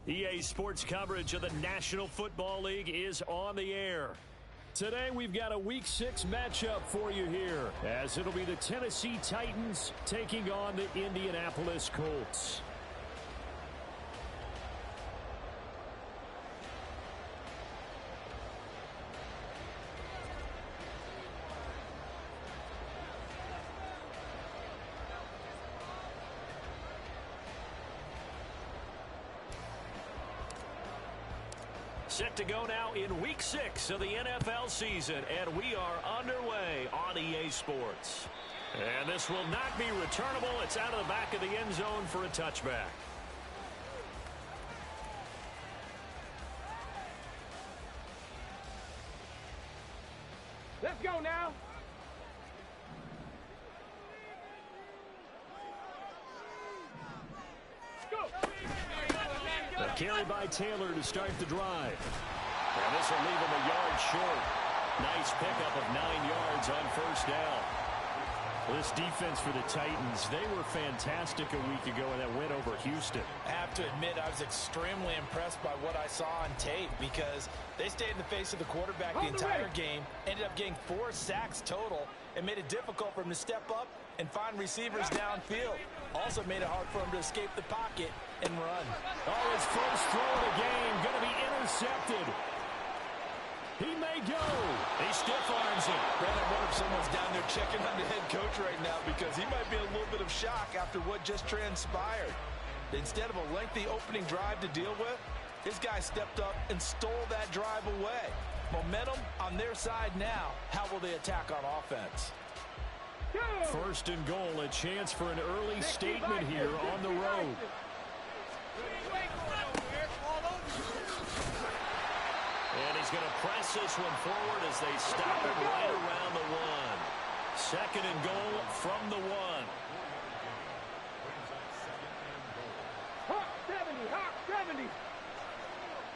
EA Sports coverage of the National Football League is on the air. Today we've got a Week 6 matchup for you here, as it'll be the Tennessee Titans taking on the Indianapolis Colts. Set to go now in Week 6 of the NFL season, and we are underway on EA Sports. And this will not be returnable. It's out of the back of the end zone for a touchback. Let's go now. A carry by Taylor to start the drive. And this will leave him a yard short. Nice pickup of 9 yards on first down. This defense for the Titans, they were fantastic a week ago in that win over Houston. I have to admit, I was extremely impressed by what I saw on tape because they stayed in the face of the quarterback the entire game, ended up getting 4 sacks total, and made it difficult for him to step up and find receivers downfield. Also made it hard for him to escape the pocket and run. Oh, his first throw of the game going to be intercepted. He may go. He stiff arms it. Brandon, I wonder if someone's down there checking on the head coach right now because he might be in a little bit of shock after what just transpired. Instead of a lengthy opening drive to deal with, his guy stepped up and stole that drive away. Momentum on their side now. How will they attack on offense? First and goal, a chance for an early statement here on the road. And he's going to press this one forward as they stop it right around the 1. Second and goal from the 1. Hawk 70, Hawk 70.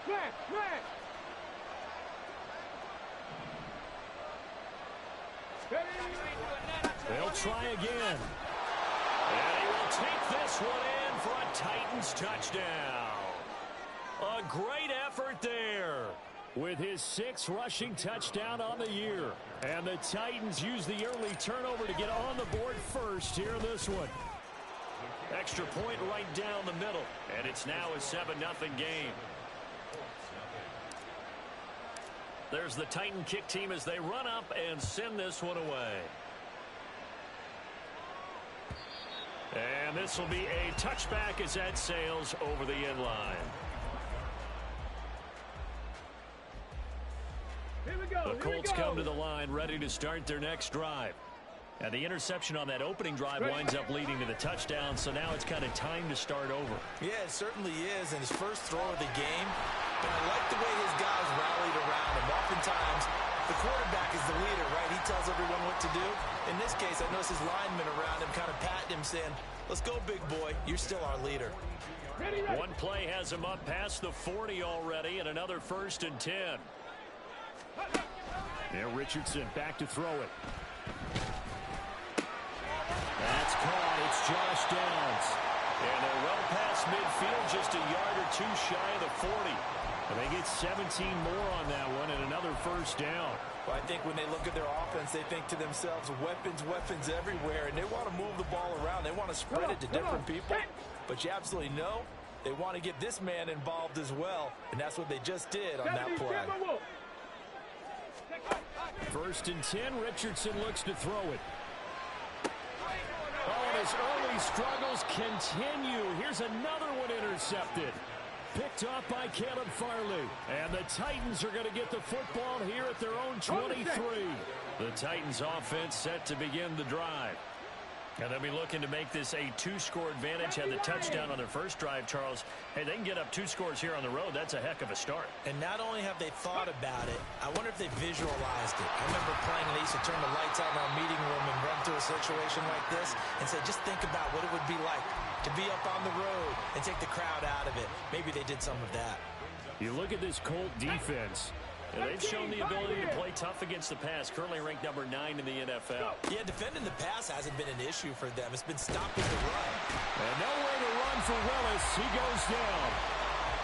Smash, smash. They'll try again. And he will take this one in for a Titans touchdown. A great effort there with his 6th rushing touchdown on the year. And the Titans use the early turnover to get on the board first here in this one. Extra point right down the middle. And it's now a 7-0 game. There's the Titan kick team as they run up and send this one away. And this will be a touchback as that sails over the end line. The Colts come to the line ready to start their next drive. And the interception on that opening drive winds up leading to the touchdown, so now it's kind of time to start over. Yeah, it certainly is, and his first throw of the game. But I like the way his guys rallied around him. Oftentimes, the quarterback is the leader, right? He tells everyone what to do. In this case, I notice his linemen around him kind of patting him, saying, let's go, big boy. You're still our leader. One play has him up past the 40 already, and another 1st and 10. Now Richardson back to throw it. That's caught. It's Josh Downs. And they're well past midfield, just a yard or 2 shy of the 40. And they get 17 more on that one and another 1st down. Well, I think when they look at their offense, they think to themselves, weapons, weapons everywhere. And they want to move the ball around. They want to spread it to different people. But you absolutely know they want to get this man involved as well. And that's what they just did on that play. 1st and 10. Richardson looks to throw it. Oh, and his early struggles continue. Here's another one intercepted. Picked off by Caleb Farley. And the Titans are going to get the football here at their own 23. The Titans offense set to begin the drive. And they'll be looking to make this a 2-score advantage. Had the touchdown on their first drive, Charles. Hey, they can get up 2 scores here on the road. That's a heck of a start. And not only have they thought about it, I wonder if they visualized it. I remember playing, and they used to turn the lights on in our meeting room and run through a situation like this and say, just think about what it would be like to be up on the road and take the crowd out of it. Maybe they did some of that. You look at this Colt defense. And they've shown the ability to play tough against the pass, currently ranked number 9 in the NFL. Yeah, defending the pass hasn't been an issue for them. It's been stopping the run. And nowhere to run for Willis. He goes down.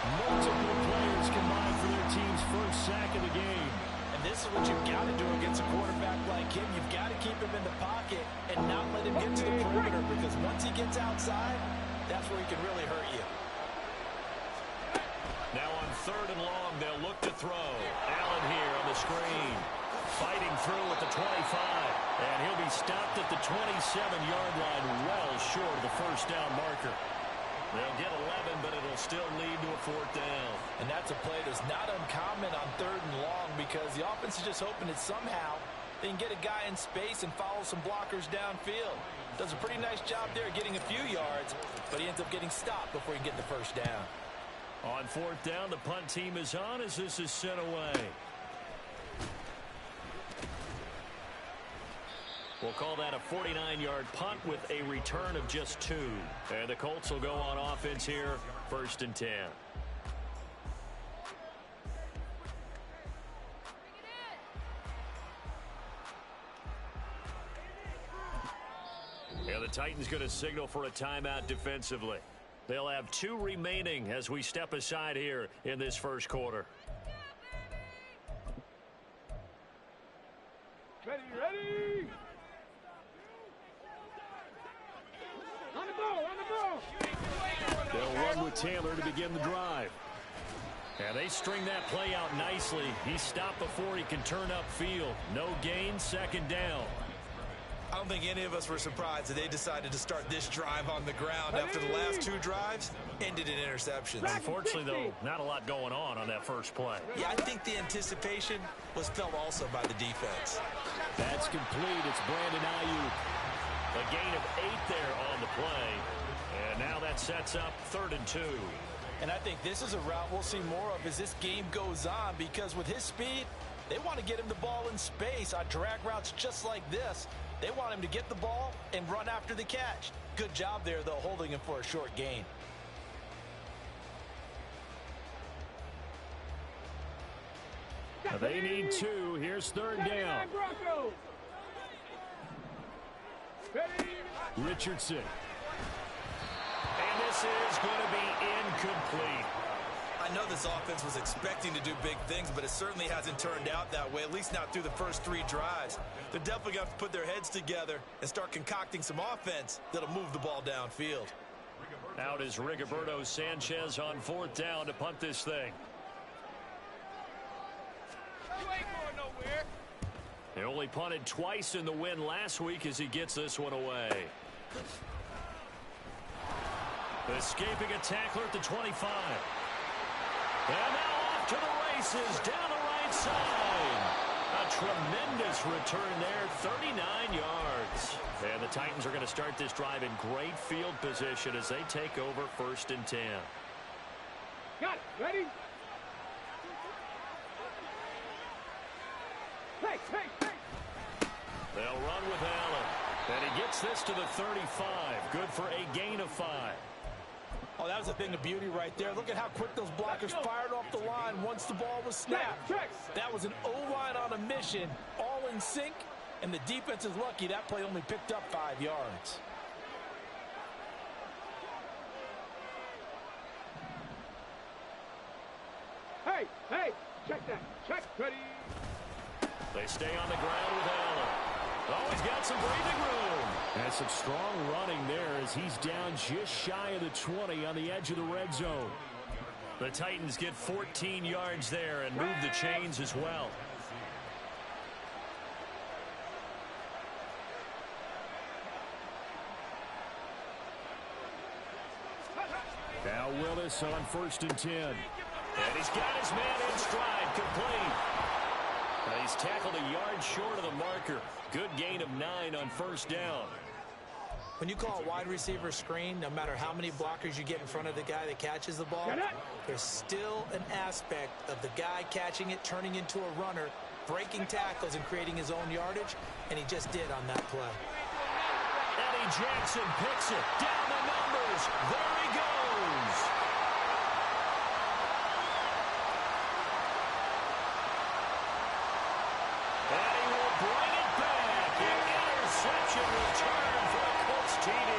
Multiple players combined for their team's first sack of the game. And this is what you've got to do against a quarterback like him. You've got to keep him in the pocket and not let him get to the perimeter, because once he gets outside, that's where he can really hurt you. Now on 3rd and long, they'll look to throw. Allen here on the screen. Fighting through at the 25. And he'll be stopped at the 27-yard line, well short of the first down marker. They'll get 11, but it'll still lead to a 4th down. And that's a play that's not uncommon on 3rd and long, because the offense is just hoping that somehow they can get a guy in space and follow some blockers downfield. Does a pretty nice job there getting a few yards, but he ends up getting stopped before he can get the first down. On 4th down, the punt team is on as this is sent away. We'll call that a 49-yard punt with a return of just 2. And the Colts will go on offense here, 1st and 10. And the Titans going to signal for a timeout defensively. They'll have 2 remaining as we step aside here in this first quarter. Ready, ready! On the ball, on the ball! They'll run with Taylor to begin the drive. And they string that play out nicely. He's stopped before he can turn upfield. No gain, 2nd down. I don't think any of us were surprised that they decided to start this drive on the ground after the last 2 drives ended in interceptions. Unfortunately, though, not a lot going on that first play. Yeah, I think the anticipation was felt also by the defense. That's complete. It's Brandon Ayuk. A gain of 8 there on the play. And now that sets up 3rd and 2. And I think this is a route we'll see more of as this game goes on, because with his speed, they want to get him the ball in space on drag routes just like this. They want him to get the ball and run after the catch. Good job there, though, holding him for a short gain. They need 2. Here's 3rd down. Richardson. And this is going to be incomplete. I know this offense was expecting to do big things, but it certainly hasn't turned out that way, at least not through the first 3 drives. They're definitely going to have to put their heads together and start concocting some offense that'll move the ball downfield. Out is Rigoberto Sanchez on 4th down to punt this thing. You ain't going nowhere. They only punted twice in the win last week as he gets this one away. Escaping a tackler at the 25. And now off to the races down the right side. A tremendous return there, 39 yards. And the Titans are going to start this drive in great field position as they take over 1st and 10. Got it. Ready? Hey, hey, hey. They'll run with Allen. And he gets this to the 35. Good for a gain of 5. Oh, that was a thing of beauty right there. Look at how quick those blockers fired off the line once the ball was snapped. That was an O-line on a mission, all in sync, and the defense is lucky that play only picked up 5 yards. Hey, hey, check that. Check, ready. They stay on the ground with Allen. Oh, he's got some breathing room. And some strong running there as he's down just shy of the 20 on the edge of the red zone. The Titans get 14 yards there and move the chains as well. Now Willis on 1st and 10. And he's got his man in stride, complete. Now he's tackled a yard short of the marker. Good gain of 9 on 1st down. When you call a wide receiver screen, no matter how many blockers you get in front of the guy that catches the ball, there's still an aspect of the guy catching it, turning into a runner, breaking tackles and creating his own yardage, and he just did on that play. Eddie Jackson picks it. Down the numbers. There he goes. And he will bring it back. An interception return for the Colts TD.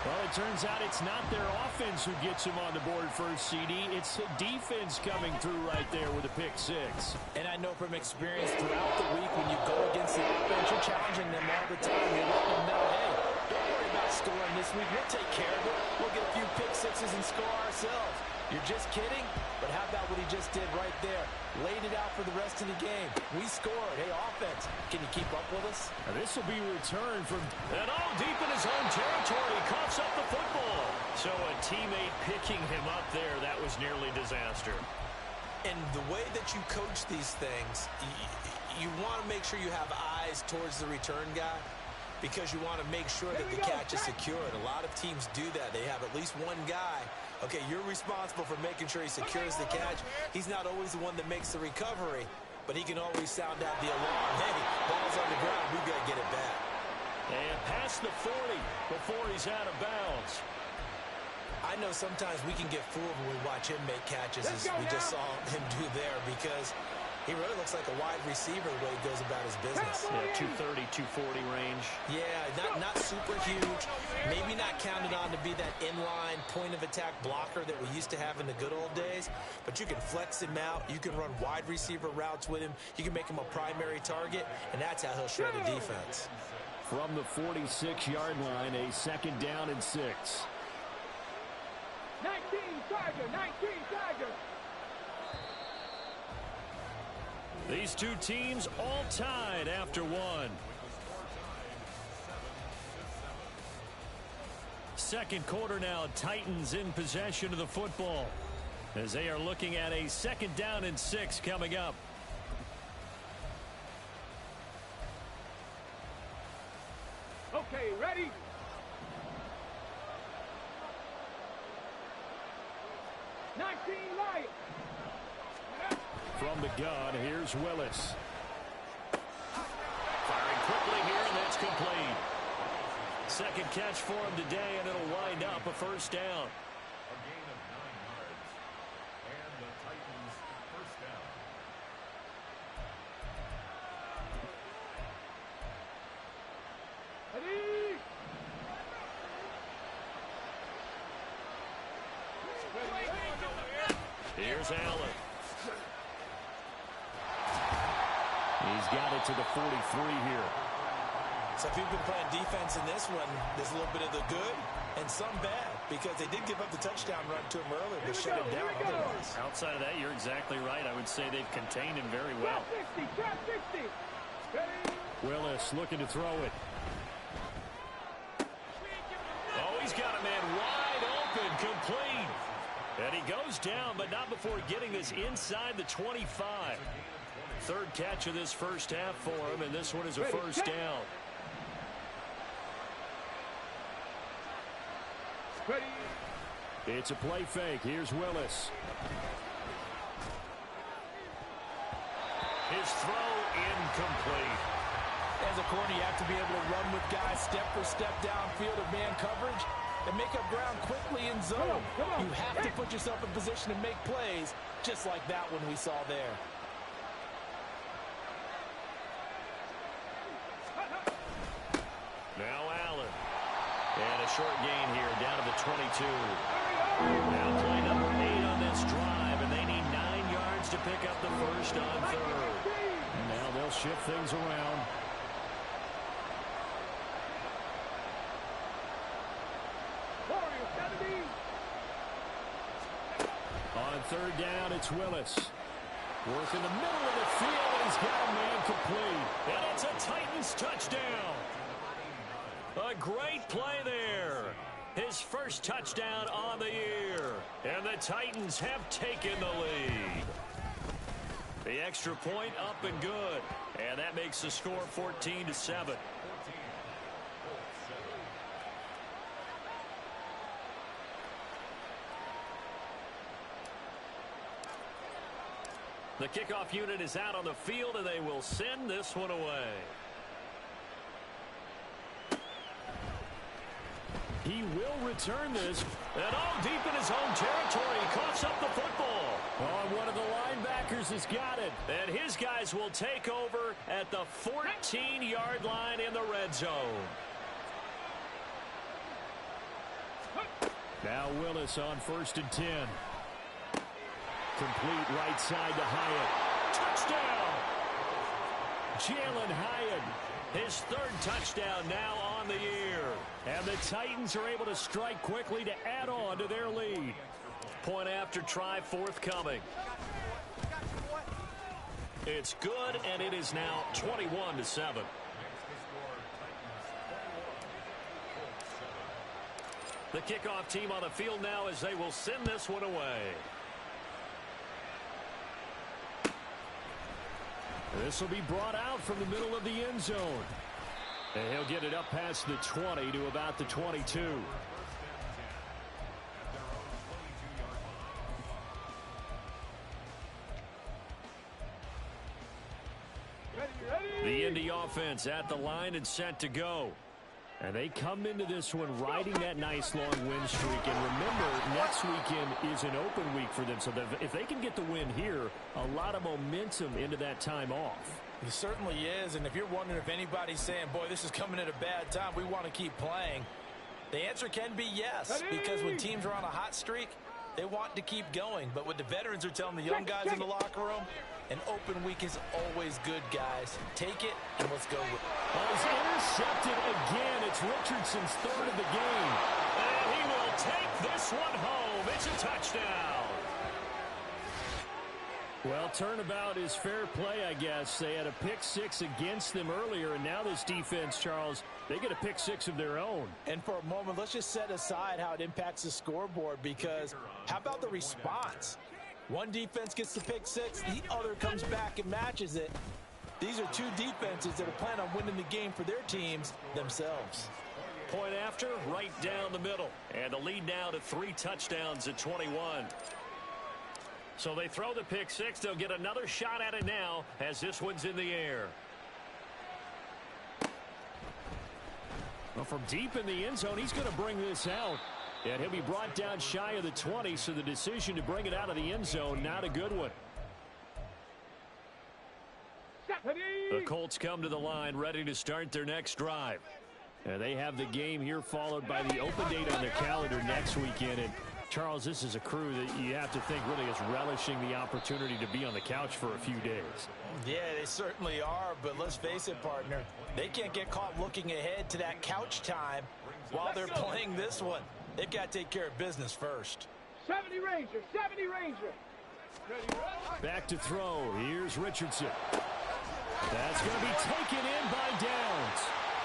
Well, it turns out it's not their offense who gets him on the board first, CD. It's the defense coming through right there with a pick six. And I know from experience throughout the week when you go against the offense, you're challenging them all the time. You're letting them know, hey, don't worry about scoring this week. We'll take care of it. We'll get a few pick sixes and score ourselves. You're just kidding? But how about what he just did right there? Laid it out for the rest of the game. We scored. Hey, offense, can you keep up with us? Now this will be returned from... And all deep in his own territory. Coughs up the football. So a teammate picking him up there, that was nearly disaster. And the way that you coach these things, you want to make sure you have eyes towards the return guy because you want to make sure that the catch is secured. A lot of teams do that. They have at least one guy. Okay, you're responsible for making sure he secures the catch. He's not always the one that makes the recovery, but he can always sound out the alarm. Hey, ball's on the ground. We've got to get it back. And past the 40 before he's out of bounds. I know sometimes we can get fooled when we watch him make catches as we just saw him do there because he really looks like a wide receiver the way he goes about his business. Yeah, 230, 240 range. Yeah, not super huge. Maybe not counted on to be that inline point-of-attack blocker that we used to have in the good old days. But you can flex him out. You can run wide receiver routes with him. You can make him a primary target, and that's how he'll shred a defense. From the 46-yard line, a second down and 6. 19 Tiger, 19 Tiger. These two teams all tied after one. Second quarter now, Titans in possession of the football as they are looking at a second down and 6 coming up. Okay, ready? From the gun, here's Willis. Firing quickly here, and that's complete. Second catch for him today, and it'll wind up a first down. A gain of 9 yards, and the Titans first down. Ready? Here's Allen. He's got it to the 43 here. So if you've been playing defense in this one, there's a little bit of the good and some bad because they did give up the touchdown run to him earlier to shut him down otherwise. Outside of that, you're exactly right. I would say they've contained him very well. Trap 60. Ready? Willis looking to throw it. Oh, he's got a man wide open, complete. And he goes down, but not before getting this inside the 25. Third catch of this first half for him, and this one is a first down. Ready? It's a play fake. Here's Willis. His throw incomplete. As a corner, you have to be able to run with guys step for step downfield of man coverage and make up ground quickly in zone. Come on. You have to put yourself in position to make plays, just like that one we saw there. Now Allen. And a short gain here down to the 22. Now play number 8 on this drive, and they need 9 yards to pick up the first on third. And now they'll shift things around. On third down, it's Willis. Work in the middle of the field, and he's got a man complete. And it's a Titans touchdown. A great play there. His first touchdown on the year. And the Titans have taken the lead. The extra point up and good. And that makes the score 14-7. The kickoff unit is out on the field, and they will send this one away. He will return this. And all deep in his own territory. He coughs up the football. Oh, one of the linebackers has got it. And his guys will take over at the 14-yard line in the red zone. Now Willis on 1st and 10. Complete right side to Hyatt. Touchdown! Jalen Hyatt, his 3rd touchdown now on the year. And the Titans are able to strike quickly to add on to their lead. Point after try forthcoming. It's good, and it is now 21-7. The kickoff team on the field now as they will send this one away. This will be brought out from the middle of the end zone. And he'll get it up past the 20 to about the 22. The Indy offense at the line and set to go. And they come into this one riding that nice long win streak. And remember, next weekend is an open week for them. So that if they can get the win here, a lot of momentum into that time off. It certainly is. And if you're wondering if anybody's saying, boy, this is coming at a bad time, we want to keep playing, the answer can be yes. Because when teams are on a hot streak, they want to keep going. But what the veterans are telling the young guys in the locker room, an open week is always good, guys. Take it, and let's go with it. He's intercepted again. It's Richardson's 3rd of the game. And he will take this one home. It's a touchdown. Well, turnabout is fair play, I guess. They had a pick 6 against them earlier, and now this defense, Charles, they get a pick 6 of their own. And for a moment, let's just set aside how it impacts the scoreboard, because how about the response? One defense gets the pick 6, the other comes back and matches it. These are two defenses that are planning on winning the game for their teams themselves. Point after, right down the middle. And the lead now to 3 touchdowns at 21. So they throw the pick 6. They'll get another shot at it now as this one's in the air. Well, from deep in the end zone, he's going to bring this out. And he'll be brought down shy of the 20, so the decision to bring it out of the end zone, not a good one. The Colts come to the line, ready to start their next drive. And they have the game here, followed by the open date on their calendar next weekend. And Charles, this is a crew that you have to think really is relishing the opportunity to be on the couch for a few days. Yeah, they certainly are, but let's face it, partner. They can't get caught looking ahead to that couch time while they're playing this one. They've got to take care of business first. 70 Ranger, 70 Ranger. Back to throw. Here's Richardson. That's going to be taken in by Downs.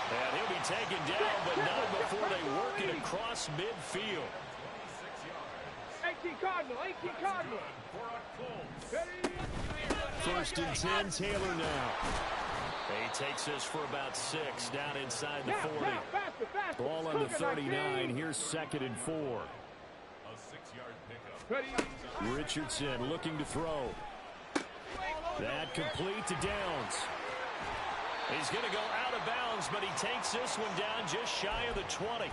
And he'll be taken down, but not before they work it across midfield. 18 Cardinal, 18 Cardinal. 1st and 10, Taylor now. He takes this for about 6 down inside the 40. Faster. Ball on the 39. Here's 2nd and 4. A 6-yard pickup. Richardson looking to throw. That complete to Downs. He's going to go out of bounds, but he takes this one down just shy of the 20.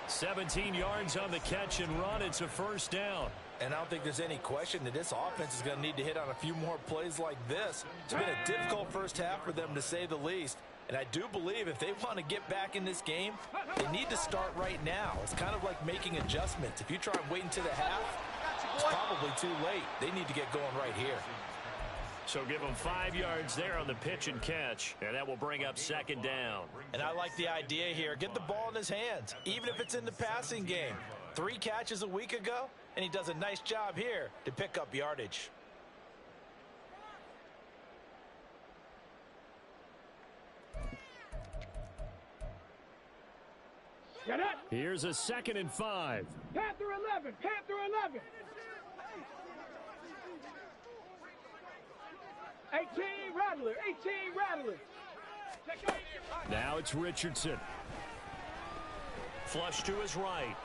17 yards on the catch and run. It's a 1st down. And I don't think there's any question that this offense is going to need to hit on a few more plays like this. It's been a difficult first half for them, to say the least. And I do believe if they want to get back in this game, they need to start right now. It's kind of like making adjustments. If you try and wait until the half, it's probably too late. They need to get going right here. So give him 5 yards there on the pitch and catch, and that will bring up 2nd down. And I like the idea here. Get the ball in his hands, even if it's in the passing game. 3 catches a week ago, and he does a nice job here to pick up yardage. Here's a 2nd and 5. Panther 11, Panther 11. 18 Rattler, 18 Rattler. Now it's Richardson. Flush to his right.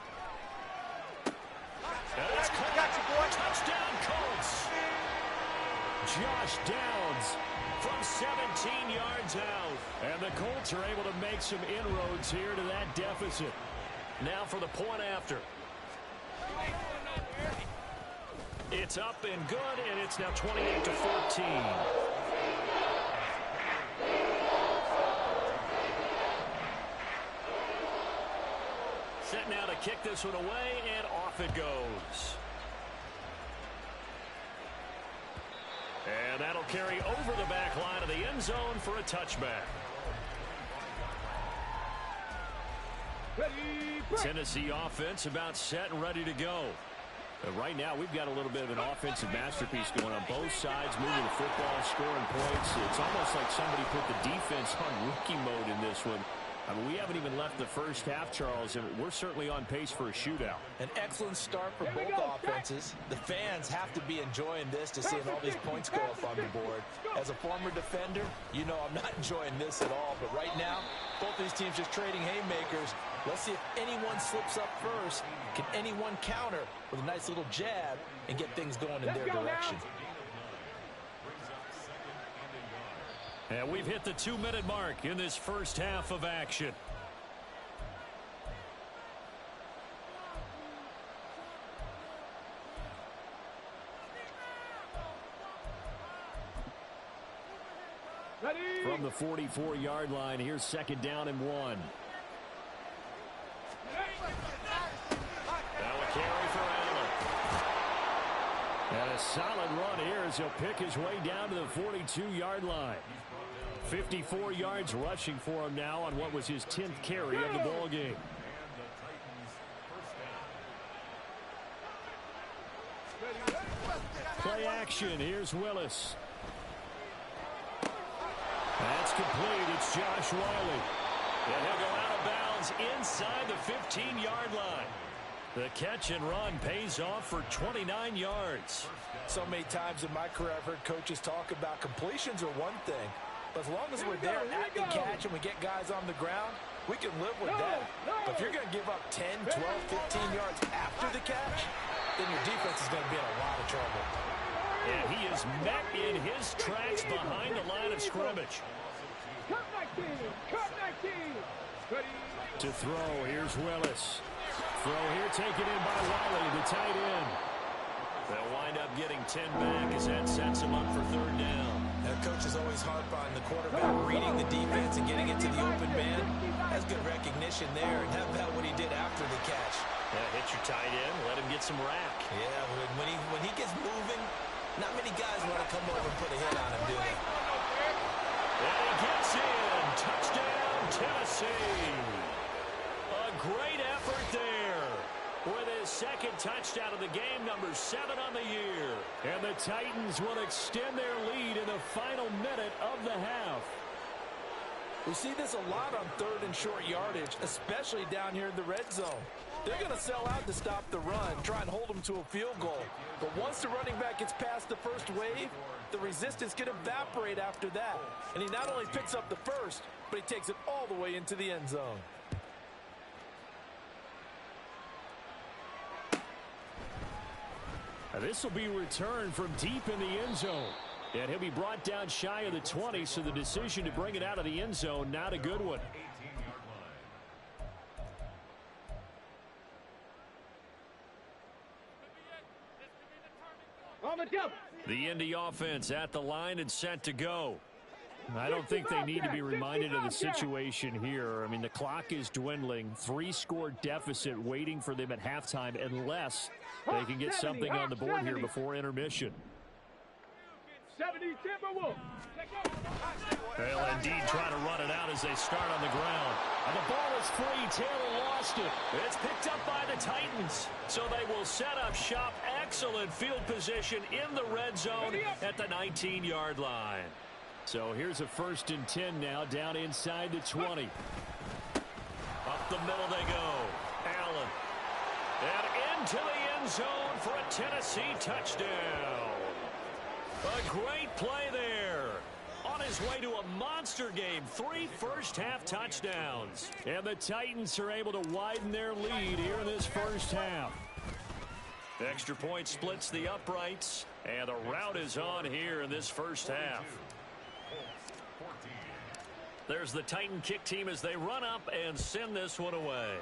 That's caught. Touchdown, Colts. Josh Downs from 17 yards out. And the Colts are able to make some inroads here to that deficit. Now for the point after. It's up and good, and it's now 28-14. set now to kick this one away, and off it goes. And that'll carry over the back line of the end zone for a touchback. Tennessee offense about set and ready to go. But right now, we've got a little bit of an offensive masterpiece going on both sides, moving the football, scoring points. It's almost like somebody put the defense on rookie mode in this one. I mean, we haven't even left the first half, Charles, and we're certainly on pace for a shootout. An excellent start for both offenses. The fans have to be enjoying this to seeing all these points go up on the board. As a former defender, you know I'm not enjoying this at all. But right now, both these teams just trading haymakers. Let's see if anyone slips up first. Can anyone counter with a nice little jab and get things going in their direction? And we've hit the 2-minute mark in this first half of action. From the 44-yard line, here's 2nd down and 1. Now a carry for Allen. And a solid run here as he'll pick his way down to the 42-yard line. 54 yards rushing for him now on what was his 10th carry of the ball game. Play action. Here's Willis. That's complete. It's Josh Wiley. And he'll go out of bounds inside the 15-yard line. The catch and run pays off for 29 yards. So many times in my career I've heard coaches talk about completions are one thing. But as long as we're there at the catch and we get guys on the ground, we can live with that. But if you're going to give up 10, 12, 15 yards after the catch, then your defense is going to be in a lot of trouble. And he is met in his tracks behind the line of scrimmage. To throw, here's Willis. Throw here taken in by Wiley, the tight end. They'll wind up getting 10 back as that sets him up for 3rd down. Now, coaches always harp on the quarterback reading the defense and getting it to the open man. That's good recognition there. And how about what he did after the catch? Yeah, hit your tight end, let him get some rack. Yeah, when he gets moving, not many guys want to come over and put a hit on him, do they? And he gets in. Touchdown, Tennessee. A great effort there. With his 2nd touchdown of the game, number 7 on the year. And the Titans will extend their lead in the final minute of the half. We see this a lot on 3rd and short yardage, especially down here in the red zone. They're going to sell out to stop the run, try and hold them to a field goal. But once the running back gets past the first wave, the resistance can evaporate after that. And he not only picks up the first, but he takes it all the way into the end zone. This will be returned from deep in the end zone. And he'll be brought down shy of the 20, so the decision to bring it out of the end zone, not a good one. The Indy offense at the line and set to go. I don't think they need to be reminded of the situation here. I mean, the clock is dwindling. 3-score deficit waiting for them at halftime unless they can get something on the board here before intermission. 70 Timberwolves. They'll indeed try to run it out as they start on the ground. And the ball is free. Taylor lost it. It's picked up by the Titans. So they will set up shop. Excellent field position in the red zone at the 19-yard line. So here's a 1st and 10 now, down inside the 20. Up the middle they go. Allen. And into the end zone for a Tennessee touchdown. A great play there. On his way to a monster game. 3 first-half touchdowns. And the Titans are able to widen their lead here in this first half. Extra point splits the uprights. And the route is on here in this first half. There's the Titan kick team as they run up and send this one away.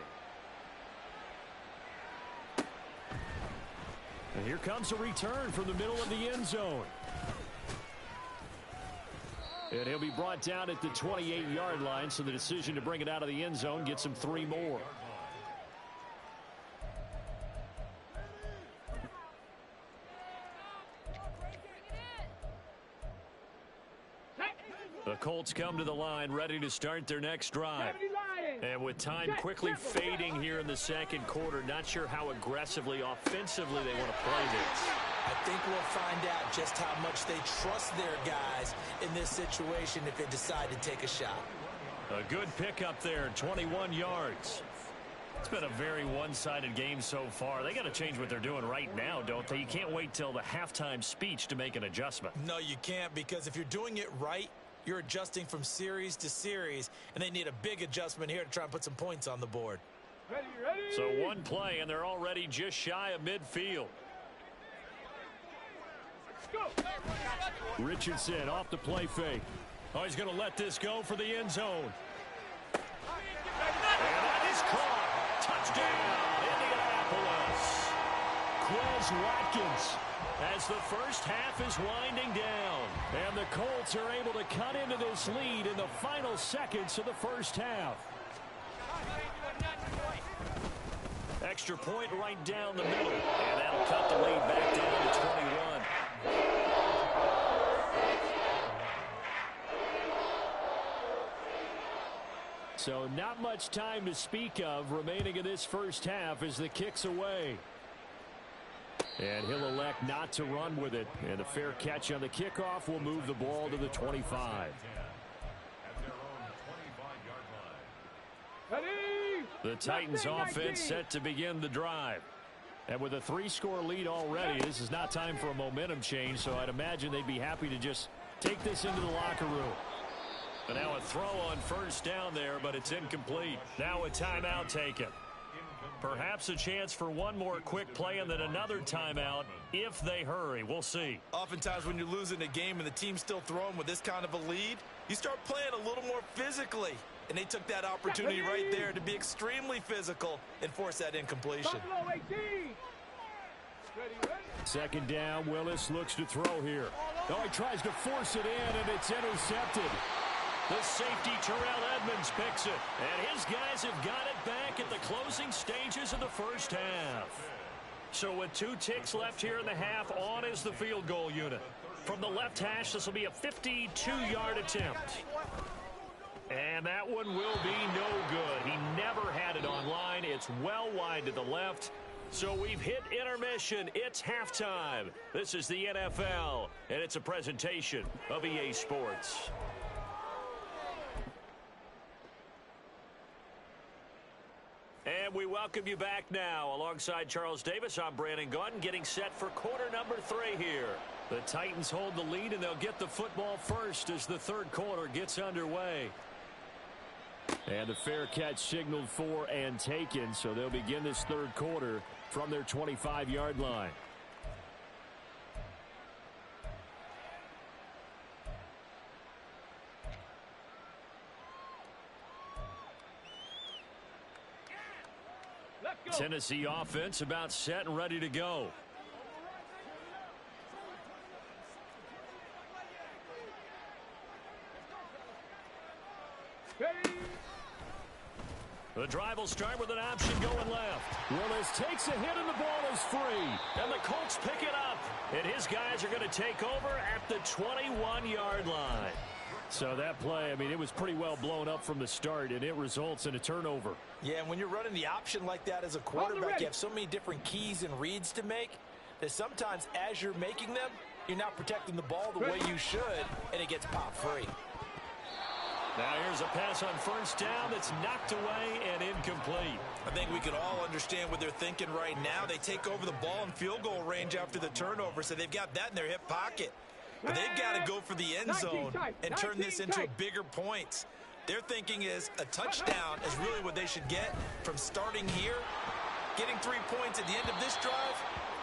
And here comes a return from the middle of the end zone. And he'll be brought down at the 28-yard line, so the decision to bring it out of the end zone gets him 3 more. Colts come to the line ready to start their next drive. And with time quickly fading here in the second quarter, not sure how aggressively, offensively they want to play this. I think we'll find out just how much they trust their guys in this situation if they decide to take a shot. A good pickup there, 21 yards. It's been a very one-sided game so far. They got to change what they're doing right now, don't they? You can't wait till the halftime speech to make an adjustment. No, you can't, because if you're doing it right, you're adjusting from series to series, and they need a big adjustment here to try and put some points on the board. Ready. So one play, and they're already just shy of midfield. Go. Richardson off the play fake. Oh, he's going to let this go for the end zone. And that is caught. Touchdown, Indianapolis. Quez Watkins as the first half is winding down. And the Colts are able to cut into this lead in the final seconds of the first half. Extra point right down the middle. And that'll cut the lead back down to 21. So not much time to speak of remaining in this first half as the kick's away. And he'll elect not to run with it. And a fair catch on the kickoff will move the ball to the 25. The Titans offense set to begin the drive. And with a 3-score lead already, this is not time for a momentum change, so I'd imagine they'd be happy to just take this into the locker room. And now a throw on first down there, but it's incomplete. Now a timeout taken. Perhaps a chance for one more quick play and then another timeout if they hurry. We'll see. Oftentimes when you're losing a game and the team's still throwing with this kind of a lead, you start playing a little more physically. And they took that opportunity right there to be extremely physical and force that incompletion. Second down, Willis looks to throw here. Oh, he tries to force it in, and it's intercepted. The safety, Terrell Edmonds, picks it. And his guys have got it back at the closing stages of the first half. So with 2 ticks left here in the half, on is the field goal unit. From the left hash, this will be a 52-yard attempt. And that one will be no good. He never had it on line. It's well wide to the left. So we've hit intermission. It's halftime. This is the NFL, and it's a presentation of EA Sports. And we welcome you back now. Alongside Charles Davis, I'm Brandon Gordon, getting set for quarter number 3 here. The Titans hold the lead, and they'll get the football first as the third quarter gets underway. And the fair catch signaled for and taken, so they'll begin this third quarter from their 25-yard line. Tennessee offense about set and ready to go. The drive will start with an option going left. Willis takes a hit and the ball is free. And the Colts pick it up. And his guys are going to take over at the 21-yard line. So that play, I mean, it was pretty well blown up from the start, and it results in a turnover. Yeah, and when you're running the option like that as a quarterback, you have so many different keys and reads to make that sometimes as you're making them, you're not protecting the ball the way you should, and it gets popped free. Now here's a pass on first down that's knocked away and incomplete. I think we can all understand what they're thinking right now. They take over the ball in field goal range after the turnover, so they've got that in their hip pocket. But they've got to go for the end zone and turn this into bigger points. Their thinking is a touchdown is really what they should get from starting here. Getting 3 points at the end of this drive,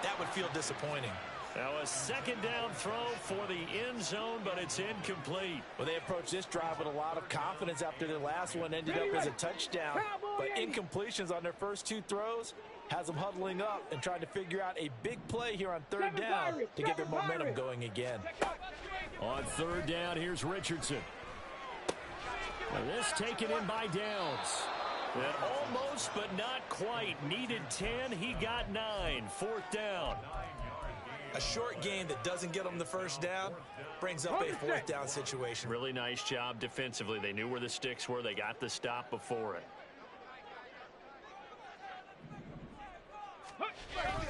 that would feel disappointing. Now a second down throw for the end zone, but it's incomplete. Well, they approached this drive with a lot of confidence after their last one ended up as a touchdown. But incompletions on their first 2 throws has them huddling up and trying to figure out a big play here on third down to get their momentum going again. On third down, here's Richardson. Now this taken in by Downs. And almost, but not quite. Needed 10. He got 9. Fourth down. A short game that doesn't get them the first down brings up a fourth down situation. Really nice job defensively. They knew where the sticks were. They got the stop before it.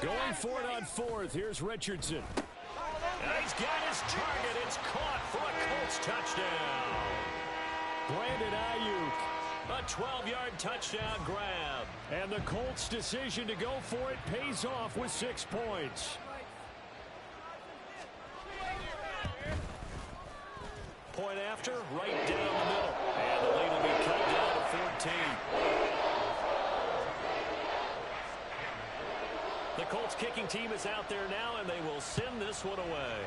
Going for it on fourth. Here's Richardson. And he's got his target. It's caught for a Colts touchdown. Brandon Ayuk. A 12-yard touchdown grab. And the Colts' decision to go for it pays off with 6 points. Point after, right down the middle. And the lead will be cut down to 14. The Colts kicking team is out there now, and they will send this one away.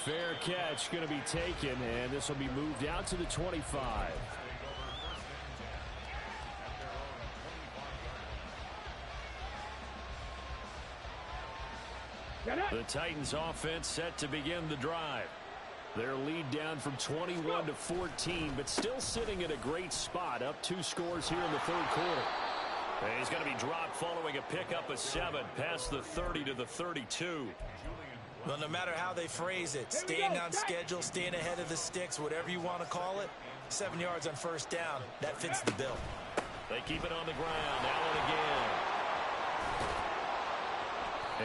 Fair catch going to be taken, and this will be moved out to the 25. The Titans offense set to begin the drive. Their lead down from 21 to 14, but still sitting at a great spot, up 2 scores here in the third quarter. And he's going to be dropped following a pickup of 7 past the 30 to the 32. Well, no matter how they phrase it, staying on schedule, staying ahead of the sticks, whatever you want to call it, 7 yards on first down, that fits the bill. They keep it on the ground. Allen again.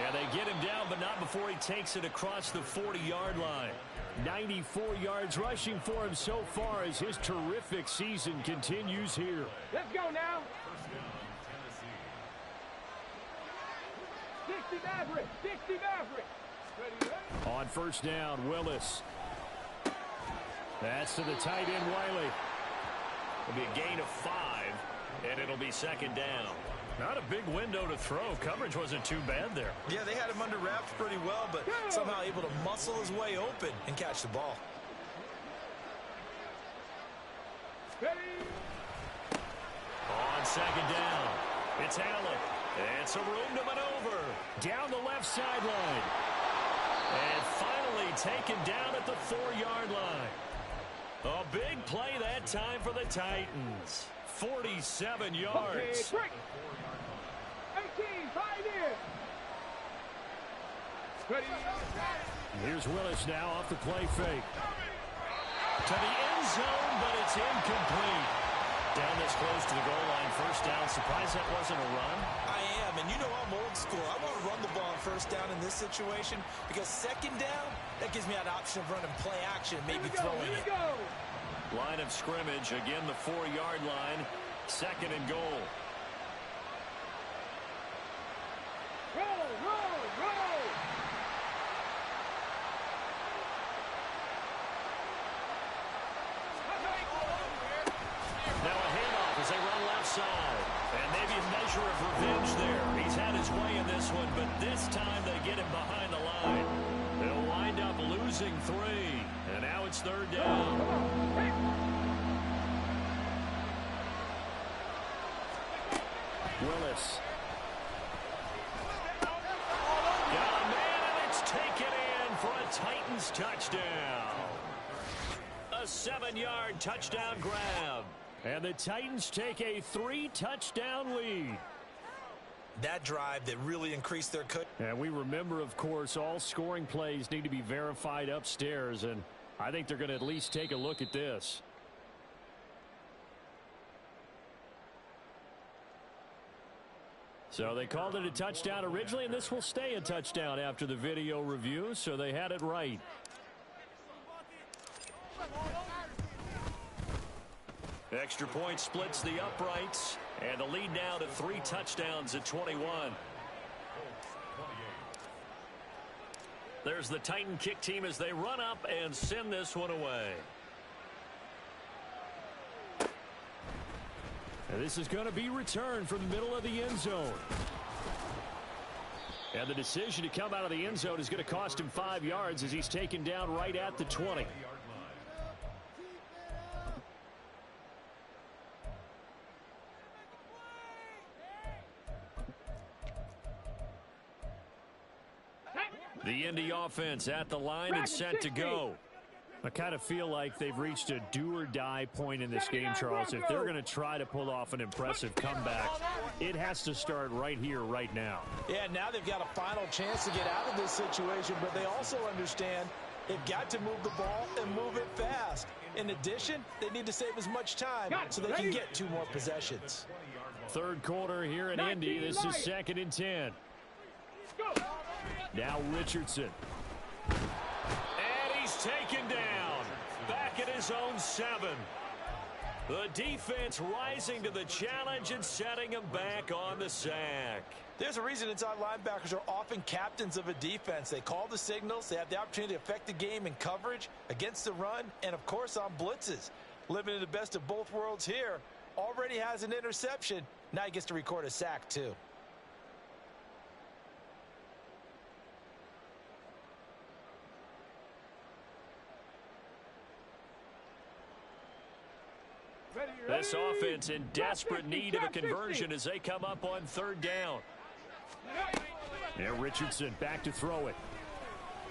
And they get him down, but not before he takes it across the 40-yard line. 94 yards rushing for him so far as his terrific season continues here. Let's go now. 60 Maverick. 60 Maverick. On first down, Willis. That's to the tight end, Wiley. It'll be a gain of 5, and it'll be second down. Not a big window to throw. Coverage wasn't too bad there. Yeah, they had him under wraps pretty well, but somehow able to muscle his way open and catch the ball. On second down, it's Allen. It's a room to maneuver. Down the left sideline. And finally taken down at the 4-yard line. A big play that time for the Titans. 47 yards. 18, right in. Here's Willis now off the play fake. To the end zone, but it's incomplete. Down this close to the goal line, first down. Surprised that wasn't a run? I am, and you know I'm old school. I want to run the ball on first down in this situation because second down, that gives me an option of running play action, maybe throwing it. Line of scrimmage, again the 4-yard line, second and goal. Roll, roll, roll. Now a handoff as they run left side. And maybe a measure of revenge there. He's had his way in this one, but this time they get him behind the line. They'll wind up losing 3. And now it's third down. Willis. Got a man, and it's taken in for a Titans touchdown. A 7-yard touchdown grab. And the Titans take a 3-touchdown lead. That drive that really increased their cut. And we remember, of course, all scoring plays need to be verified upstairs, and I think they're going to at least take a look at this. So they called it a touchdown originally, and this will stay a touchdown after the video review, so they had it right. Extra point splits the uprights, and the lead now to 3 touchdowns at 21. There's the Titan kick team as they run up and send this one away. And this is going to be returned from the middle of the end zone. And the decision to come out of the end zone is going to cost him 5 yards as he's taken down right at the 20. The Indy offense at the line and set to go. I kind of feel like they've reached a do-or-die point in this game, Charles. If they're going to try to pull off an impressive comeback, it has to start right here, right now. Yeah, now they've got a final chance to get out of this situation, but they also understand they've got to move the ball and move it fast. In addition, they need to save as much time so they can get 2 more possessions. Third quarter here in Indy. This is 2nd and 10. Now Richardson. And he's taken down. Back at his own 7. The defense rising to the challenge and setting him back on the sack. There's a reason inside linebackers are often captains of a defense. They call the signals. They have the opportunity to affect the game in coverage, against the run, and, of course, on blitzes. Living in the best of both worlds here. Already has an interception. Now he gets to record a sack, too. This offense in desperate need of a conversion as they come up on 3rd down. Now Richardson back to throw it.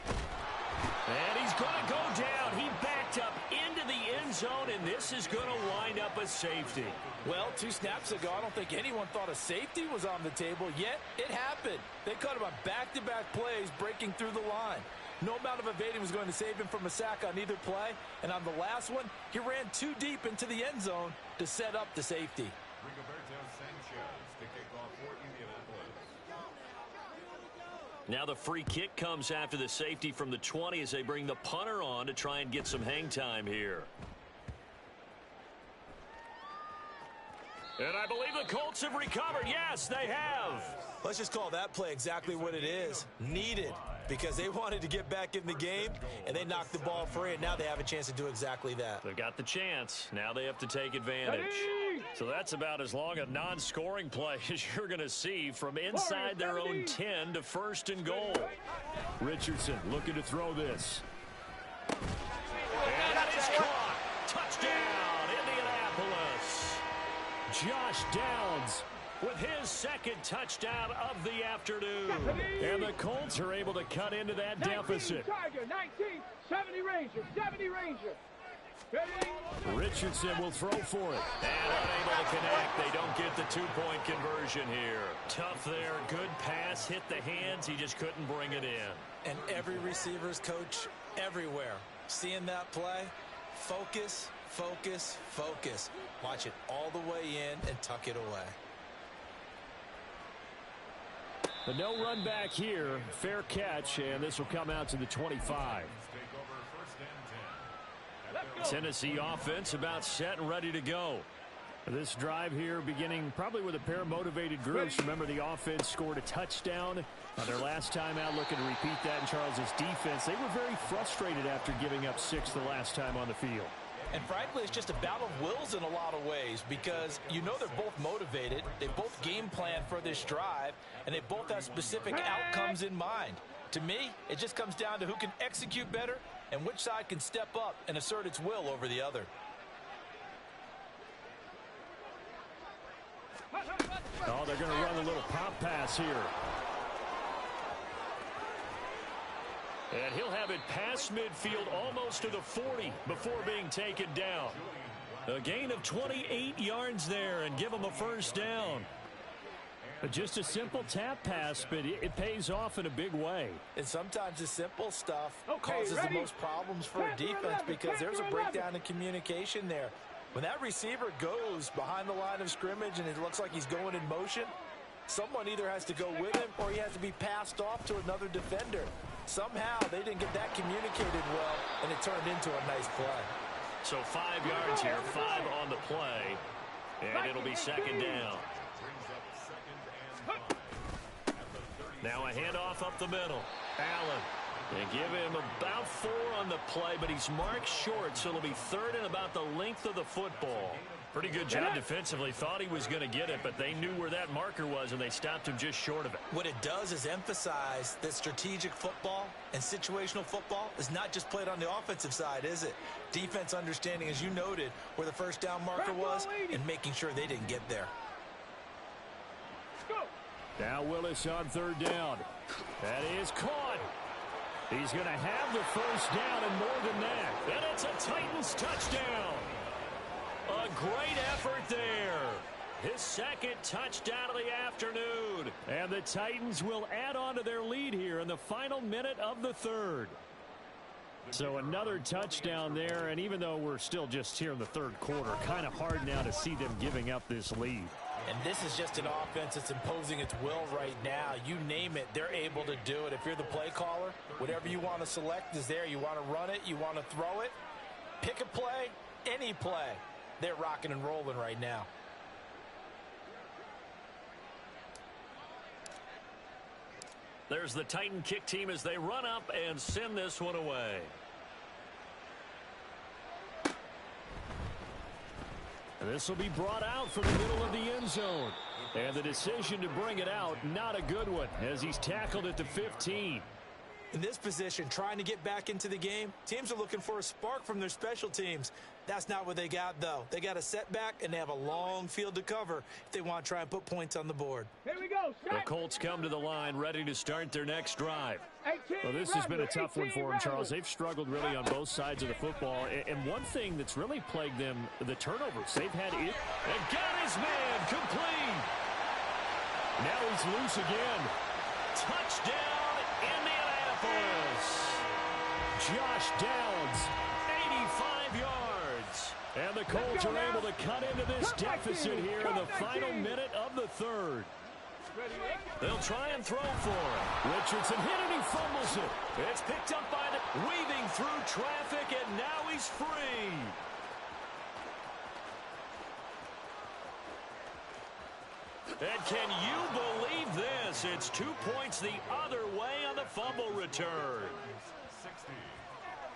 And he's going to go down. He backed up into the end zone, and this is going to wind up a safety. Well, 2 snaps ago, I don't think anyone thought a safety was on the table, yet it happened. They caught him on back-to-back plays breaking through the line. No amount of evading was going to save him from a sack on either play, and on the last one, he ran too deep into the end zone to set up the safety. Now the free kick comes after the safety from the 20 as they bring the punter on to try and get some hang time here. And I believe the Colts have recovered. Yes, they have. Let's just call that play exactly what it is. Needed, because they wanted to get back in the game, and they knocked the ball free, and now they have a chance to do exactly that. They've got the chance. Now they have to take advantage. So that's about as long a non-scoring play as you're going to see from inside their own 10 to 1st and goal. Richardson looking to throw this. And that is caught. Touchdown, Indianapolis. Josh Downs with his 2nd touchdown of the afternoon. And the Colts are able to cut into that deficit. 19, 70 Ranger, 70 Ranger. Richardson will throw for it. And unable to connect. They don't get the 2-point conversion here. Tough there. Good pass. Hit the hands. He just couldn't bring it in. And every receiver's coach everywhere. Seeing that play, focus, focus, focus. Watch it all the way in and tuck it away. The no run back here. Fair catch, and this will come out to the 25. Tennessee offense about set and ready to go. This drive here beginning probably with a pair of motivated groups. Remember, the offense scored a touchdown on their last time out. Looking to repeat that in Charles's defense. They were very frustrated after giving up 6 the last time on the field. And frankly, it's just a battle of wills in a lot of ways, because you know they're both motivated. They both game plan for this drive, and they both have specific outcomes in mind. To me, it just comes down to who can execute better and which side can step up and assert its will over the other. Oh, they're going to run a little pop pass here. And he'll have it past midfield almost to the 40 before being taken down. A gain of 28 yards there and give him a 1st down. But just a simple tap pass, but it pays off in a big way. And sometimes the simple stuff causes the most problems for a defense, because there's a breakdown in communication there. When that receiver goes behind the line of scrimmage and it looks like he's going in motion, someone either has to go with him or he has to be passed off to another defender. Somehow they didn't get that communicated well, and it turned into a nice play. So 5 yards here, 5 on the play, and it'll be 2nd down. Now a handoff up the middle. Allen. They give him about 4 on the play, but he's marked short, so it'll be 3rd and about the length of the football. Pretty good job defensively. Thought he was going to get it, but they knew where that marker was, and they stopped him just short of it. What it does is emphasize that strategic football and situational football is not just played on the offensive side, is it? Defense understanding, as you noted, where the 1st down marker was and making sure they didn't get there. Now Willis on 3rd down. That is caught. He's going to have the first down and more than that. And it's a Titans touchdown. A great effort there. His second touchdown of the afternoon. And the Titans will add on to their lead here in the final minute of the third. So another touchdown there, and even though we're still just here in the third quarter, kind of hard now to see them giving up this lead. And this is just an offense that's imposing its will right now. You name it, they're able to do it. If you're the play caller, whatever you want to select is there. You want to run it, you want to throw it, pick a play, any play. They're rocking and rolling right now. There's the Titan kick team as they run up and send this one away. And this will be brought out from the middle of the end zone. And the decision to bring it out, not a good one, as he's tackled at the 15. In this position, trying to get back into the game, teams are looking for a spark from their special teams. That's not what they got, though. They got a setback, and they have a long field to cover if they want to try and put points on the board. Here we go. The Colts come to the line, ready to start their next drive. Well, this has been a tough one for them, Charles. They've struggled really on both sides of the football. And one thing that's really plagued them, the turnovers. They've had it. And got his man complete. Now he's loose again. Touchdown, Indianapolis. Josh Downs, 85 yards. And the Colts are able to cut into this deficit here in the final minute of the third. They'll try and throw for it. Richardson hit and he fumbles it. It's picked up by the weaving through traffic, and now he's free. And can you believe this? It's 2 points the other way on the fumble return. 60.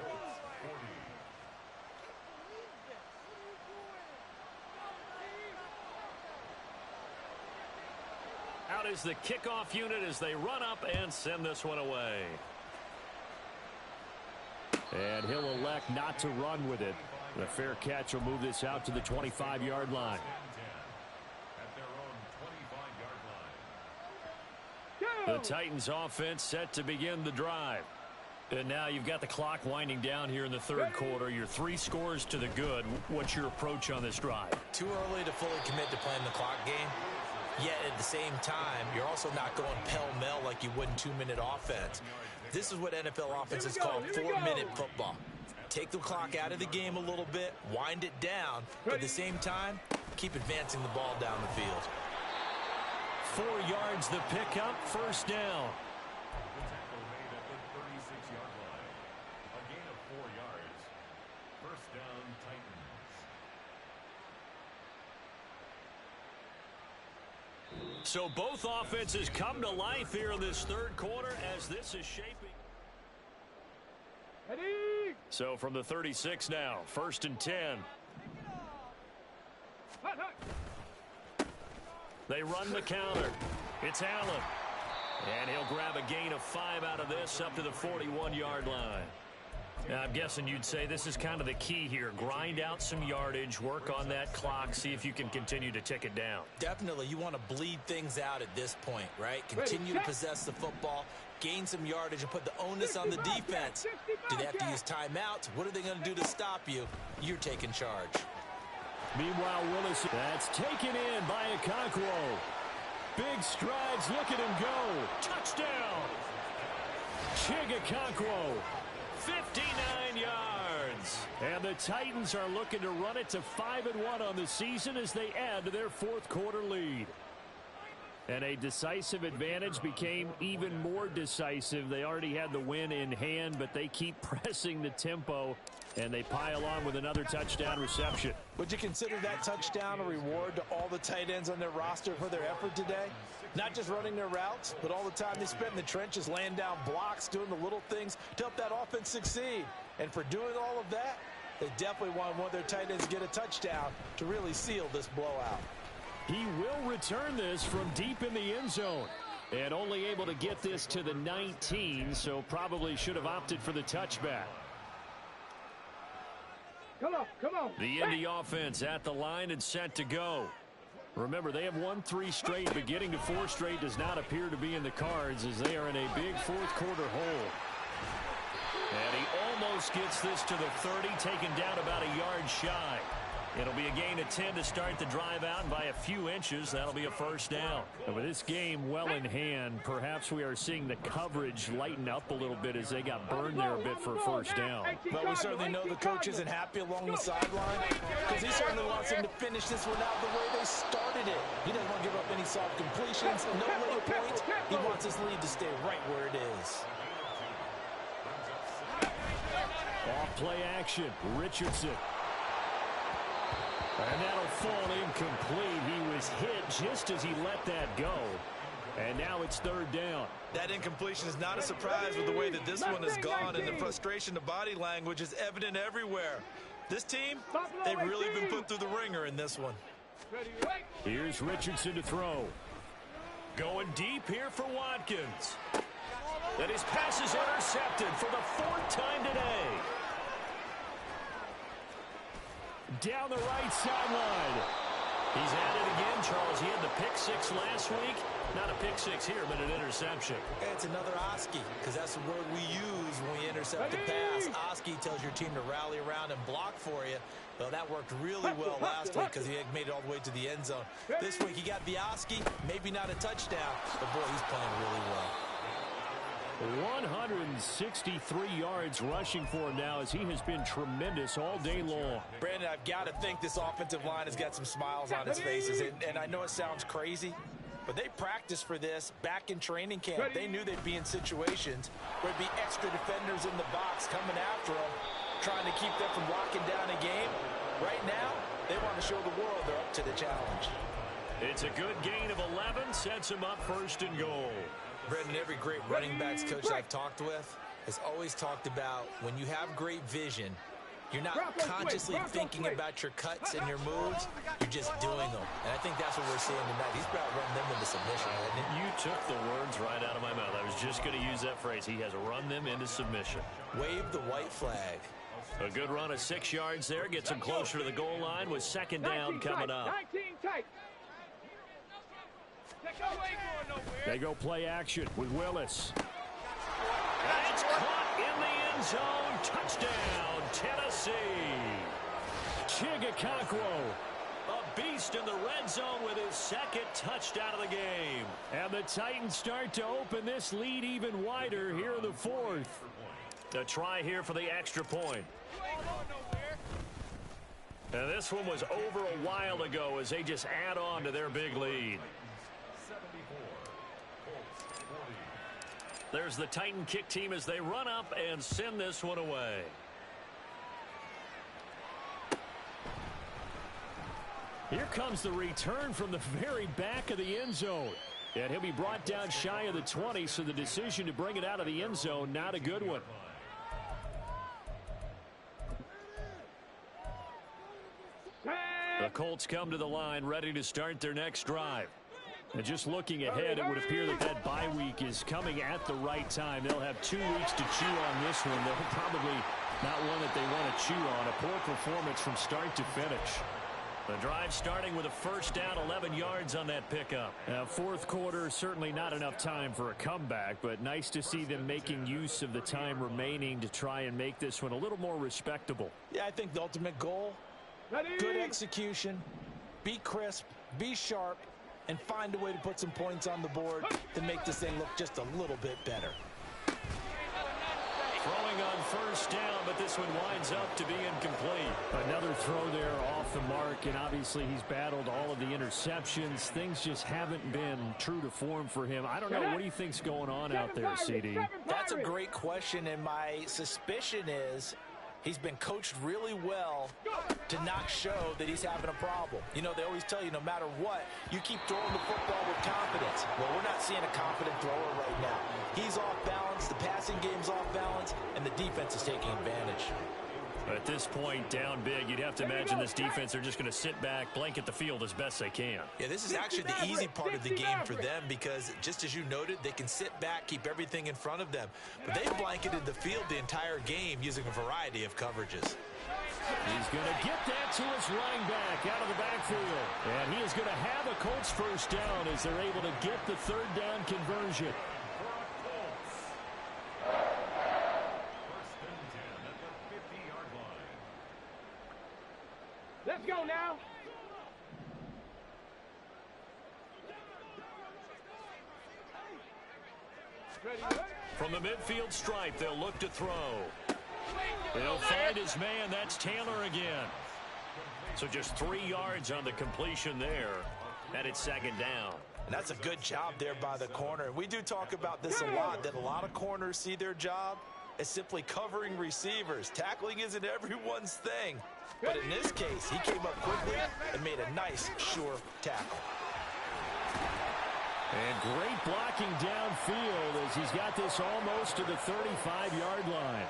Colts 40. Out is the kickoff unit as they run up and send this one away. And he'll elect not to run with it. The fair catch will move this out to the 25-yard line. At their own 25-yard line. The Titans offense set to begin the drive. And now you've got the clock winding down here in the third quarter. You're 3 scores to the good. What's your approach on this drive? Too early to fully commit to playing the clock game. Yet at the same time, you're also not going pell-mell like you would in 2-minute offense. This is what NFL offenses call 4-minute football. Take the clock out of the game a little bit, wind it down, but at the same time, keep advancing the ball down the field. 4 yards the pickup, first down. The tackle made at the 36-yard line. A gain of 4 yards. First down, Titans. So both offenses come to life here in this third quarter as this is shaping. Ready? So from the 36 now, 1st and 10. Hut, hut. They run the counter. It's Allen. And he'll grab a gain of 5 out of this up to the 41-yard line. Now, I'm guessing you'd say this is kind of the key here. Grind out some yardage, work on that clock, see if you can continue to tick it down. Definitely, you want to bleed things out at this point, right? Continue to possess the football, gain some yardage, and put the onus on the defense. Do they have to use timeouts? What are they going to do to stop you? You're taking charge. Meanwhile, Willis, that's taken in by Okonkwo. Big strides, look at him go. Touchdown! Chig Okonkwo. 59 yards. And the Titans are looking to run it to 5-1 on the season as they add to their fourth quarter lead. And a decisive advantage became even more decisive. They already had the win in hand, but they keep pressing the tempo, and they pile on with another touchdown reception. Would you consider that touchdown a reward to all the tight ends on their roster for their effort today? Not just running their routes, but all the time they spent in the trenches, laying down blocks, doing the little things to help that offense succeed. And for doing all of that, they definitely want one of their tight ends to get a touchdown to really seal this blowout. He will return this from deep in the end zone. And only able to get this to the 19, so probably should have opted for the touchback. Come on, come on. The Indy offense at the line and set to go. Remember, they have won 3 straight, but getting to 4 straight does not appear to be in the cards as they are in a big fourth quarter hole. almost gets this to the 30, taken down about a yard shy. It'll be a gain of 10 to start the drive out, and by a few inches, that'll be a first down. And with this game well in hand, perhaps we are seeing the coverage lighten up a little bit as they got burned there a bit for a first down. But we certainly know the coach isn't happy along the sideline because he certainly wants them to finish this one out the way they started it. He doesn't want to give up any soft completions, no late points. He wants his lead to stay right where it is. Off play action, Richardson. And that'll fall incomplete. He was hit just as he let that go. And now it's third down. That incompletion is not a surprise with the way that this one has gone, and the frustration, the body language is evident everywhere. This team, they've really been put through the ringer in this one. Here's Richardson to throw. Going deep here for Watkins. And his pass is intercepted for the 4th time today. Down the right sideline. He's at it again, Charles. He had the pick 6 last week. Not a pick 6 here, but an interception. It's another Oski, because that's the word we use when we intercept the pass. Oski tells your team to rally around and block for you. Well, that worked really well last week because he had made it all the way to the end zone. This week he got the Oski, maybe not a touchdown, but boy, he's playing really well. 163 yards rushing for him now as he has been tremendous all day long. Brandon, I've got to think this offensive line has got some smiles on its faces. And I know it sounds crazy, but they practiced for this back in training camp. They knew they'd be in situations where there'd be extra defenders in the box coming after them, trying to keep them from locking down a game. Right now, they want to show the world they're up to the challenge. It's a good gain of 11, sets him up 1st and goal. Brendan, every great running backs coach I've talked with has always talked about when you have great vision, you're not consciously thinking about your cuts and your moves, you're just doing them. And I think that's what we're seeing tonight. He's about running them into submission, hasn't he? You took the words right out of my mouth. I was just going to use that phrase. He has run them into submission. Wave the white flag. A good run of 6 yards there. Gets him closer to the goal line with 2nd down coming up. 19 tight. They go play action with Willis. And it's caught in the end zone. Touchdown, Tennessee. Chigakakwo, a beast in the red zone with his 2nd touchdown of the game. And the Titans start to open this lead even wider here in the 4th. The try here for the extra point. And this one was over a while ago as they just add on to their big lead. There's the Titan kick team as they run up and send this one away. Here comes the return from the very back of the end zone. And he'll be brought down shy of the 20, so the decision to bring it out of the end zone, not a good one. The Colts come to the line, ready to start their next drive. And just looking ahead, it would appear that that bye week is coming at the right time. They'll have 2 weeks to chew on this one. They'll probably not one that they want to chew on. A poor performance from start to finish. The drive starting with a first down, 11 yards on that pickup. Now, 4th quarter, certainly not enough time for a comeback, but nice to see them making use of the time remaining to try and make this one a little more respectable. Yeah, I think the ultimate goal, good execution, be crisp, be sharp, and find a way to put some points on the board to make this thing look just a little bit better. Throwing on first down, but this one winds up to be incomplete. Another throw there off the mark, and obviously he's battled all of the interceptions. Things just haven't been true to form for him. I don't know. What do you think's going on out there, CD? That's a great question, and my suspicion is he's been coached really well to not show that he's having a problem. You know, they always tell you no matter what, you keep throwing the football with confidence. Well, we're not seeing a confident thrower right now. He's off balance, the passing game's off balance, and the defense is taking advantage. At this point, down big, you'd have to imagine this defense are just going to sit back, blanket the field as best they can. Yeah, this is actually the easy part of the game for them because, just as you noted, they can sit back, keep everything in front of them. But they've blanketed the field the entire game using a variety of coverages. He's going to get that to his running back out of the backfield. And he is going to have a Colts first down as they're able to get the 3rd down conversion. Let's go now. From the midfield stripe, they'll look to throw. They'll find his man. That's Taylor again. So just 3 yards on the completion there. And it's second down. And that's a good job there by the corner. We do talk about this a lot, that a lot of corners see their job as simply covering receivers. Tackling isn't everyone's thing. But in this case, he came up quickly and made a nice, sure tackle. And great blocking downfield as he's got this almost to the 35-yard line.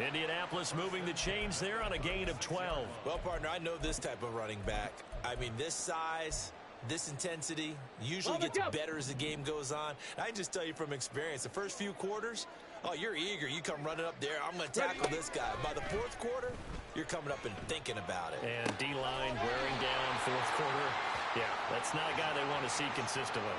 Indianapolis moving the chains there on a gain of 12. Well, partner, I know this type of running back. I mean, this size, this intensity usually gets better as the game goes on. I can just tell you from experience, the first few quarters, oh, you're eager. You come running up there. I'm going to tackle this guy. By the fourth quarter, you're coming up and thinking about it. And D-line wearing down fourth quarter. Yeah, that's not a guy they want to see consistently.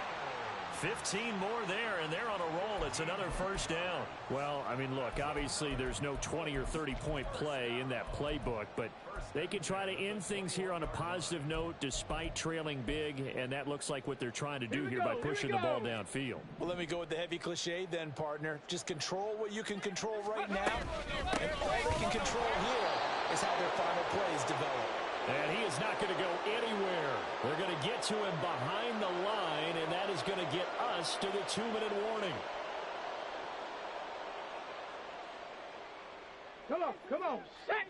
15 more there, and they're on a roll. It's another first down. Well, I mean, look, obviously there's no 20 or 30-point play in that playbook, but they can try to end things here on a positive note despite trailing big, and that looks like what they're trying to do here by pushing the ball downfield. Well, let me go with the heavy cliche then, partner. Just control what you can control right now, and all they can control here is how their final plays develop. And he is not going to go anywhere. They're going to get to him behind the line, and that is going to get us to the 2-minute warning. Come on, set.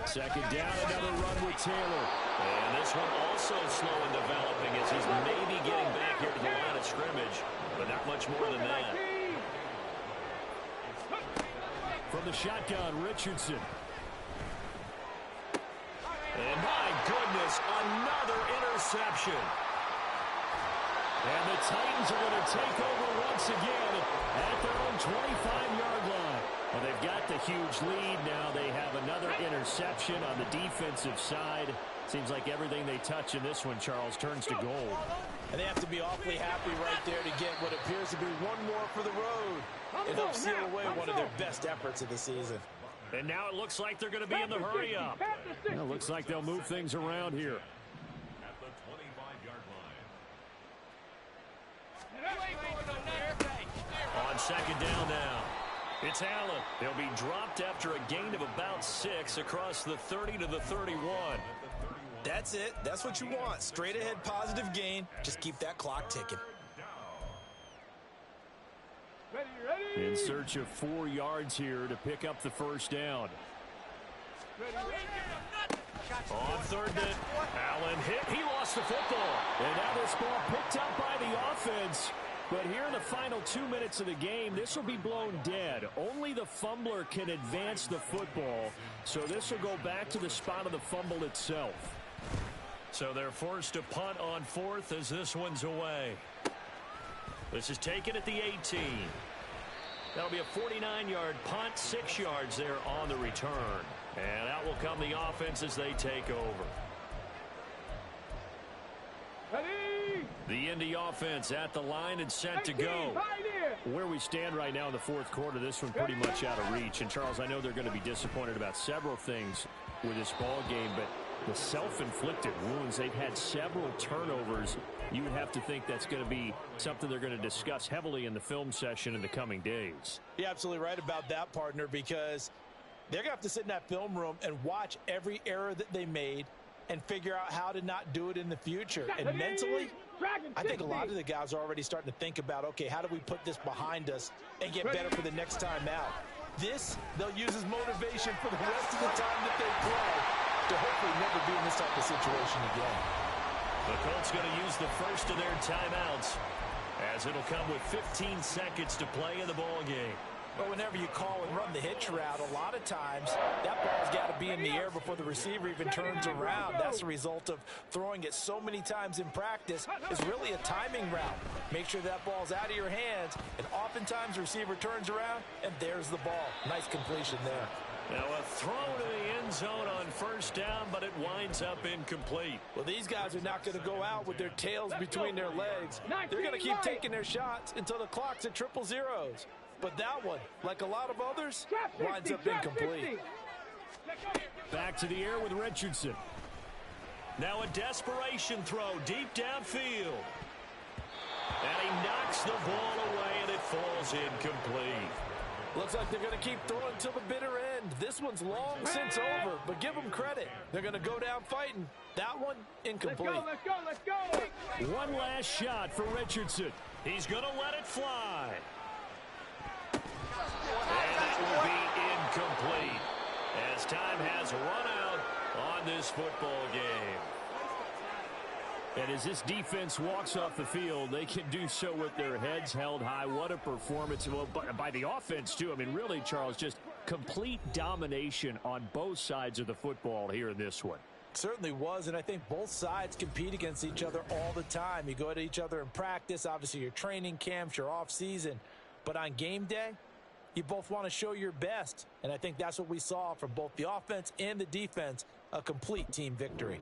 Second down, another run with Taylor. And this one also slow in developing as he's maybe getting back here to the line of scrimmage, but not much more than that. From the shotgun, Richardson. And my goodness, another interception. And the Titans are going to take over once again at their own 25-yard line. Well, they've got the huge lead now. They have another interception on the defensive side. Seems like everything they touch in this one, Charles, turns to gold. And they have to be awfully happy right there to get what appears to be one more for the road. It helps seal away one of their best efforts of the season. And now it looks like they're going to be in the hurry up. Well, it looks like they'll move things around here. At the 25-yard line. On second down now. It's Allen. They'll be dropped after a gain of about 6 across the 30 to the 31. That's it. That's what you want. Straight ahead positive gain. Just keep that clock ticking. Ready. In search of 4 yards here to pick up the first down. On third down, Allen hit. He lost the football. And now this ball picked up by the offense. But here in the final 2 minutes of the game, this will be blown dead. Only the fumbler can advance the football. So this will go back to the spot of the fumble itself. So they're forced to punt on fourth as this one's away. This is taken at the 18. That'll be a 49-yard punt, 6 yards there on the return. And out will come the offense as they take over. Ready. The Indy offense at the line and set to go. Where we stand right now in the fourth quarter, this one pretty much out of reach. And, Charles, I know they're going to be disappointed about several things with this ball game, but the self-inflicted wounds, they've had several turnovers. You would have to think that's going to be something they're going to discuss heavily in the film session in the coming days. You're absolutely right about that, partner, because they're going to have to sit in that film room and watch every error that they made and figure out how to not do it in the future. And mentally, I think a lot of the guys are already starting to think about, okay, how do we put this behind us and get better for the next time out? This, they'll use as motivation for the rest of the time that they play to hopefully never be in this type of situation again. The Colts going to use the first of their timeouts as it'll come with 15 seconds to play in the ball game. Well, whenever you call and run the hitch route, a lot of times that ball's got to be in the air before the receiver even turns around. That's the result of throwing it so many times in practice. Is really a timing route. Make sure that ball's out of your hands, and oftentimes the receiver turns around, and there's the ball. Nice completion there. Now a throw to the end zone on first down, but it winds up incomplete. Well, these guys are not going to go out with their tails between their legs. They're going to keep taking their shots until the clock's at 000. But that one, like a lot of others, winds up incomplete. Back to the air with Richardson. Now a desperation throw deep downfield. And he knocks the ball away, and it falls incomplete. Looks like they're going to keep throwing till the bitter end. This one's long since over, but give them credit. They're going to go down fighting. That one, incomplete. Let's go, let's go, let's go. One last shot for Richardson. He's going to let it fly. And it will be incomplete as time has run out on this football game. And as this defense walks off the field, they can do so with their heads held high. What a performance by the offense, too. I mean, really, Charles, just complete domination on both sides of the football here in this one. Certainly was, and I think both sides compete against each other all the time. You go at each other in practice, obviously your training camps, your off-season. But on game day, you both want to show your best. And I think that's what we saw from both the offense and the defense, a complete team victory.